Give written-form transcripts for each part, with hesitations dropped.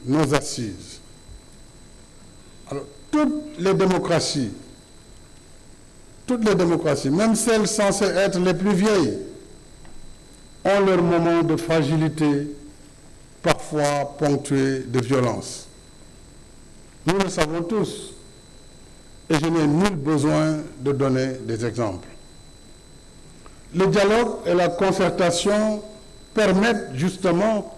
nos assises. Alors, toutes les démocraties, même celles censées être les plus vieilles, ont leurs moments de fragilité, parfois ponctués de violence. Nous le savons tous, et je n'ai nul besoin de donner des exemples. Le dialogue et la concertation permettent justement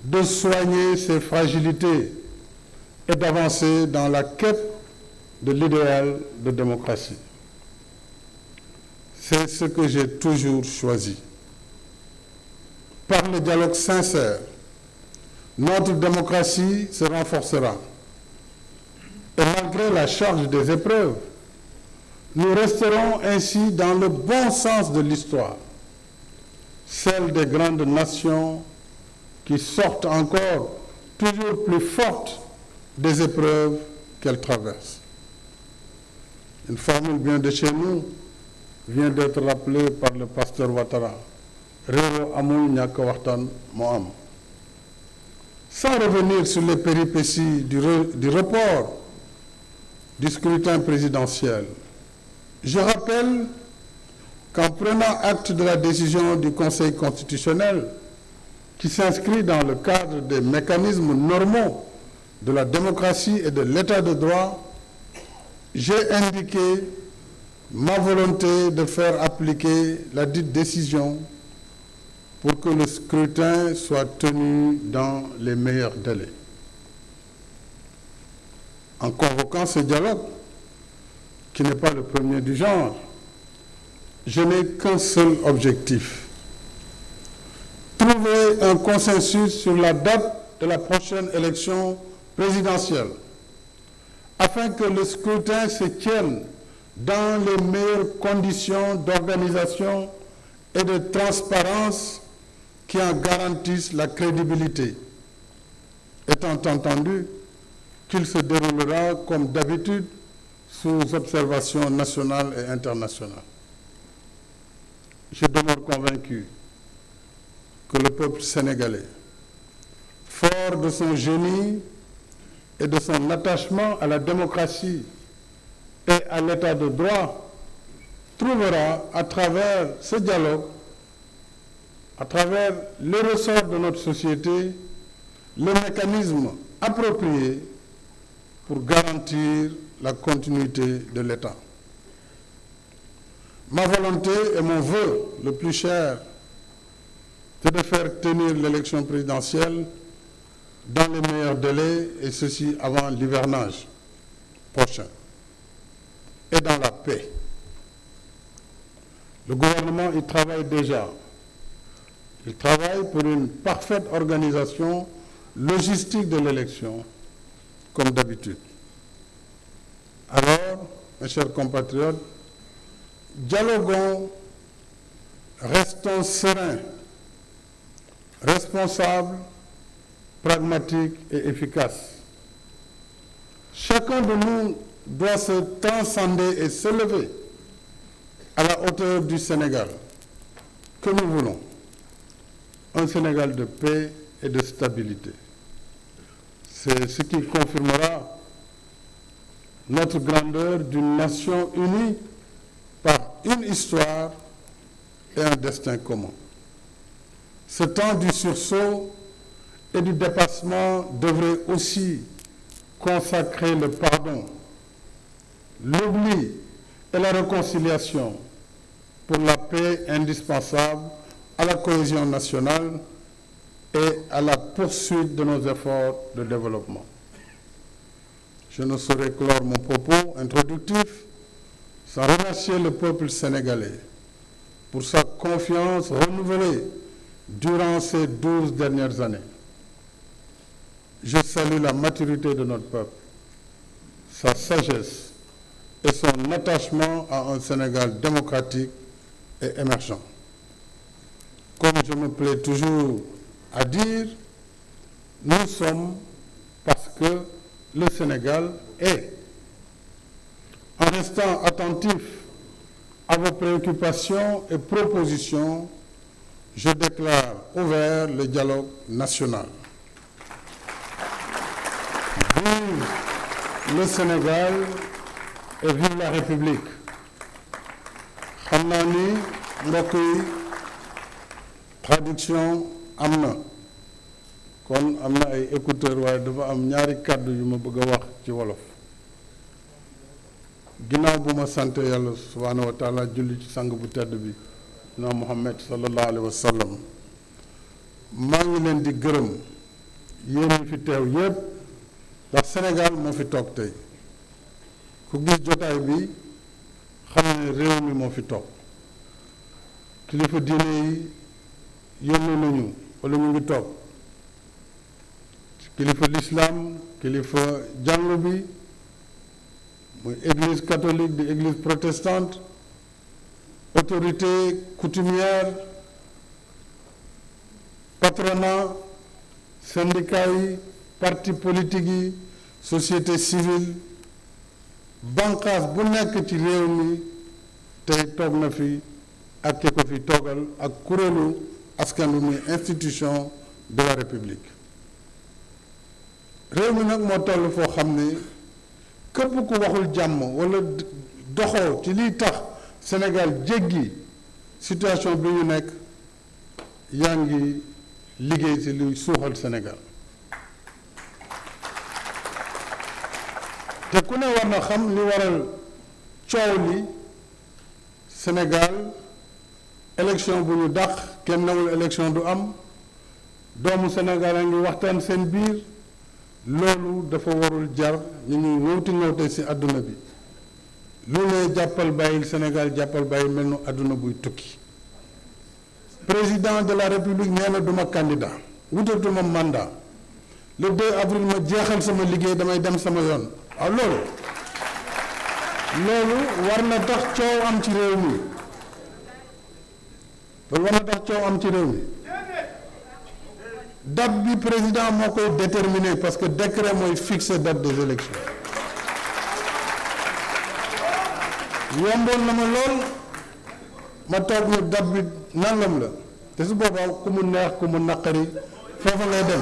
de soigner ces fragilités et d'avancer dans la quête de l'idéal de démocratie. C'est ce que j'ai toujours choisi. Par le dialogue sincère, notre démocratie se renforcera. Et malgré la charge des épreuves, nous resterons ainsi dans le bon sens de l'histoire, celle des grandes nations qui sortent encore toujours plus fortes des épreuves qu'elles traversent. Une formule bien de chez nous vient d'être rappelée par le pasteur Ouattara. Réew amul ñàkk waxtaan moo am. Sans revenir sur les péripéties du report du scrutin présidentiel, je rappelle qu'en prenant acte de la décision du Conseil constitutionnel qui s'inscrit dans le cadre des mécanismes normaux de la démocratie et de l'état de droit, j'ai indiqué ma volonté de faire appliquer la dite décision pour que le scrutin soit tenu dans les meilleurs délais. En convoquant ce dialogue, qui n'est pas le premier du genre, je n'ai qu'un seul objectif: trouver un consensus sur la date de la prochaine élection présidentielle, afin que le scrutin se tienne dans les meilleures conditions d'organisation et de transparence qui en garantissent la crédibilité, étant entendu qu'il se déroulera comme d'habitude sous observation nationale et internationale. Je demeure convaincu que le peuple sénégalais, fort de son génie et de son attachement à la démocratie et à l'état de droit, trouvera à travers ce dialogue, à travers les ressorts de notre société, le mécanisme approprié pour garantir la continuité de l'État. Ma volonté et mon vœu le plus cher, c'est de faire tenir l'élection présidentielle dans les meilleurs délais, et ceci avant l'hivernage prochain, et dans la paix. Le gouvernement y travaille déjà. Il travaille pour une parfaite organisation logistique de l'élection, comme d'habitude. Alors, mes chers compatriotes, dialoguons, restons sereins, responsables, pragmatiques et efficaces. Chacun de nous doit se transcender et s'élever à la hauteur du Sénégal que nous voulons. Un Sénégal de paix et de stabilité. C'est ce qui confirmera notre grandeur d'une nation unie par une histoire et un destin commun. Ce temps du sursaut et du dépassement devrait aussi consacrer le pardon, l'oubli et la réconciliation pour la paix indispensable à la cohésion nationale et à la poursuite de nos efforts de développement. Je ne saurais clore mon propos introductif sans remercier le peuple sénégalais pour sa confiance renouvelée durant ces 12 dernières années. Je salue la maturité de notre peuple, sa sagesse et son attachement à un Sénégal démocratique et émergent. Comme je me plais toujours à dire, nous sommes parce que le Sénégal est. En restant attentif à vos préoccupations et propositions, je déclare ouvert le dialogue national. le Sénégal et vive la République. xam naa ni mbokk yi traduction am na kon am na ay écouteurs waaye dafa am ñaari kàddu yu ma bëgg a wax ci wolof. ginnaaw bu ma sant yàlla subhaanahu wa taala julli ci sang bu tedd bi na Muhammad sallallahu alayhi wa sallam maa ngi leen di gërëm yéen ñi fi teew yépp ndax Sénégal moo fi toog tey ku gis jotaay bi xam ne réew mi moo fi toog kilifa diine yi yónnee nañu wala ñu ngi toog kilifa lislaam kilifa jàngu bi muy église catholique di église protestante autorité coutumière patronat syndicat yi parti politique yi société civile banqaas bu nekk ci réew mi tey toog na fi ak ki ko fi toogal ak kuréelu askan wi muy institution de la république réew mi nag moo toll foo xam ne képp ku waxul jàmm wala doxoo ci liy tax Sénégal jéggi situation bi ñu nekk yaa ngi liggéey ci luy suuxal Sénégal te ku ne war na xam li waral coow li Sénégal élection bu ñu dàq kenn nawul élection du am doomu Sénégal a ngi waxtaan seen biir loolu dafa warul jar ñu ñuy ñëwte ci àdduna bi lu ne jàppal bàyyil Sénégal jàppal bàyyil mel nu àdduna buy tukki président de la république nee na duma candidat wutatuma mandat le 2 avril ma jeexal sama liggéey damay dem sama yoon waaw loolu war na tax coow am ci réew mi loolu war na tax coow am ci réew mi date bi président moo koy déterminer parce que décret mooy fixer date des élections yomboon na ma lool ma toog ne date bi nangam la te su boobaa ku mu neex ku mu naqari foofa ngay dem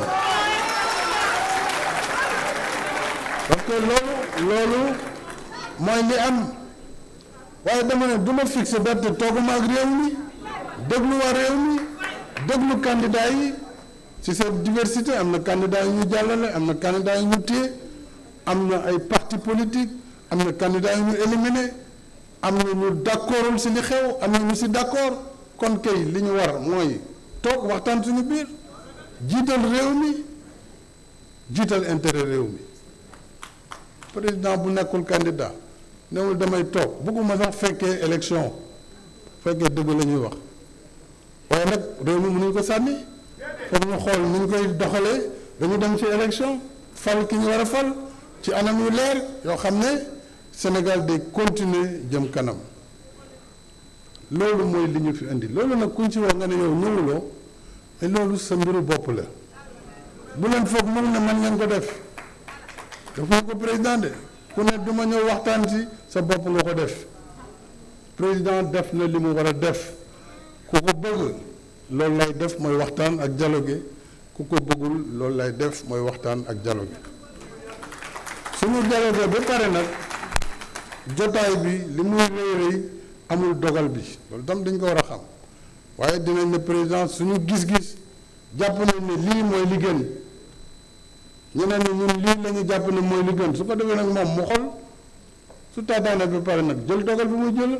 parce que loolu mooy li am waaye dama ne du ma fixer date te tooguma ak réew mi déglu waa réew mi déglu candidat yi ci cette diversité am na candidat yu ñu jàllale am na candidat yu ñu téye am na ay parti politique am na candidat yu ñu éliminé am na ñu d'accordul ci li xew am na ñu ci d'accord kon kay li ñu war mooy toog waxtaan suñu biir jiital réew mi jiital intérêt réew mi président bu nekkul candidat newul damay toog bëgguma sax fekkee élection fekkee dëgg la ñuy wax waaye nag réew mi mënuñ ko sànni foog ñu xool ni ñu koy doxalee dañu dem ci élection fal ki ñu war a fal ci anam yu leer yoo xam ne Sénégal day continuer jëm kanam loolu mooy li ñu fi indi loolu nag kuñ ci wax nga ne yow ñëwuloo mais loolu sa mbiru bopp la bu leen foog moom ne man ngeen ko def dafa ko président de ku ne du ma ñëw waxtaan ci sa bopp nga ko def président def na li mu war a def ku ko bëgg loolu lay def mooy waxtaan ak dialogue ku ko bëggul loolu lay def mooy waxtaan ak dialogue suñu dialogue ba pare nag jotaay bi li muy rëy amul dogal bi loolu tam dañ ko war a xam waaye dinañ ne président suñu gis-gis jàpp nañ ne lii mooy li gën ñeneen ñi ñun lii la ñu jàpp ne mooy li gën su ko defee nag moom mu xol su taataane ba pare nag jël dogal bi muy jël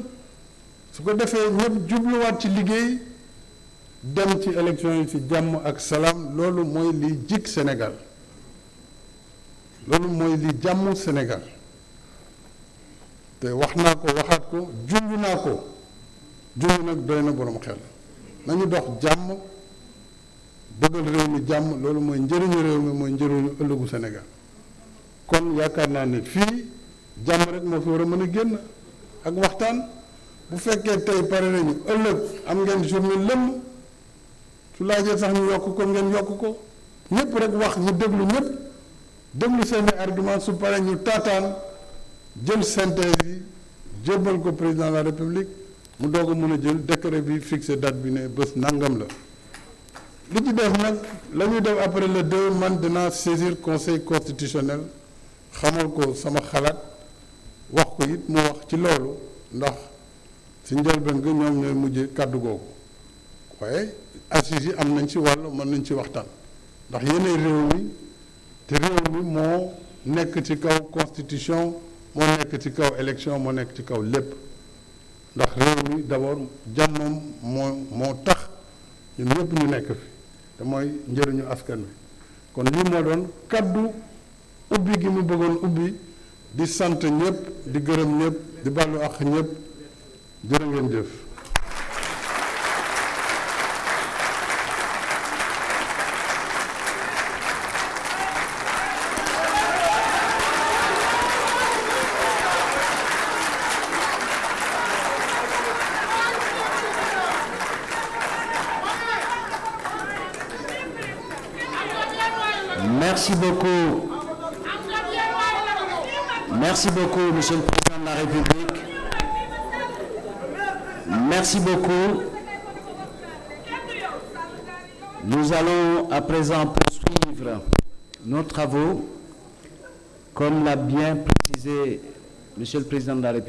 su ko defee ñëpp jubluwaat ci liggéey dem ci élection yi ci jàmm ak salaam loolu mooy li jik Sénégal loolu mooy li jàmm Sénégal te wax naa ko waxaat ko junj naa ko junj nag doy na borom xel nañu dox jàmm bëggal réew mi jàmm loolu mooy njëriñu réew mi mooy njëriñu ëllëgu Sénégal kon yaakaar naa ne fii jàmm rek moo fi war a mën a génn ak waxtaan bu fekkee tey pare nañu ëllëg am ngeen journée lëmm su laajee sax ñu yokk ko ngeen yokk ko ñëpp rek wax ñu déglu ñëpp déglu seeni argument su pare ñu taataan jël synthèse yi jébbal ko président de la république mu doog a mën a jël décret bi fixé date bi ne bés nangam la li ci def nag la ñuy def après le 2 man dinaa saisir conseil constitutionnel xamal ko sama xalaat wax ko it mu wax ci loolu ndax si njëlbeen ga ñoom ñooy mujj kàddu googu waaye assises yi am nañ ci wàll mën nañ ci waxtaan ndax yéenay réew mi te réew mi moo nekk ci kaw constitution moo nekk ci kaw élection moo nekk ci kaw lépp ndax réew mi d'abord jàmmam moo tax ñun ñëpp ñu nekk fi te mooy njëriñu askan wi kon lii moo doon kaddu ubbi gi mu bëggoon ubbi di sant ñëpp di gërëm ñëpp di bàllu ak ñëpp jërë ngeen jëf. Merci beaucoup. Merci beaucoup, Monsieur le Président de la République. Merci beaucoup. Nous allons à présent poursuivre nos travaux. Comme l'a bien précisé Monsieur le Président de la République.